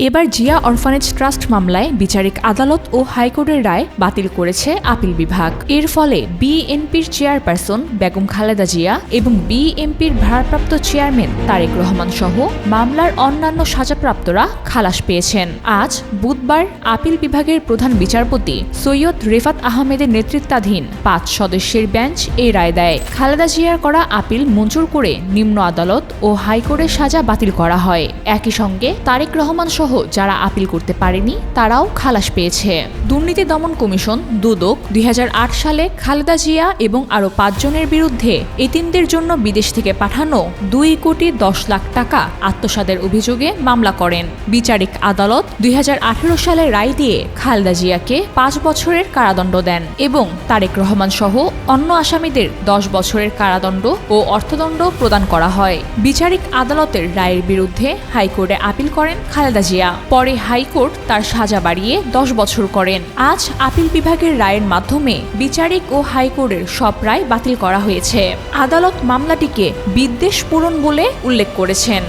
এবার Zia orphanage trust মামলায় বিচারিক আদালত ও হাইকোর্টের রায় বাতিল করেছে আপিল বিভাগ। এর ফলে বিএনপির চেয়ারপারসন বেগম খালেদা জিয়া এবং বিএনপির ভারপ্রাপ্ত চেয়ারম্যান তারেক রহমান সহ মামলার অন্যান্য সাজাপ্রাপ্তরা খালাস পেয়েছেন। আজ বুধবার আপিল বিভাগের প্রধান বিচারপতি সৈয়দ রেফাত আহমেদের নেতৃত্বাধীন ৫ সদস্যের বেঞ্চ এই রায় দেয়। খালেদা জিয়ার করা আপিল মঞ্জুর করে নিম্ন আদালত ও হাইকোর্টের সাজা বাতিল করা হয়। একই সঙ্গে তারেক রহমান সহ যারা আপিল করতে পারেনি তারাও খালাস পেয়েছে। দুর্নীতি দমন কমিশন দুদক ২০০৮ সালে খালেদা জিয়া এবং আরও ৫ জনের বিরুদ্ধে এতিমদের জন্য বিদেশ থেকে পাঠানো ২,১০,০০,০০০ টাকা আত্মসাতের অভিযোগে মামলা করেন। বিচারিক আদালত ২০১৮ সালে রায় দিয়ে খালেদা জিয়াকে ৫ বছরের কারাদণ্ড দেন এবং তারেক রহমান সহ অন্য আসামিদের ১০ বছরের কারাদণ্ড ও অর্থদণ্ড প্রদান করা হয়। বিচারিক আদালতের রায়ের বিরুদ্ধে হাইকোর্টে আপিল করেন খালেদা জিয়া। পরে হাইকোর্ট তার সাজা বাড়িয়ে ১০ বছর করেন। আজ আপিল বিভাগের রায়ের মাধ্যমে বিচারিক ও হাইকোর্টের সব রায় বাতিল করা হয়েছে। আদালত মামলাটিকে বিদ্বেষপূরণ বলে উল্লেখ করেছেন।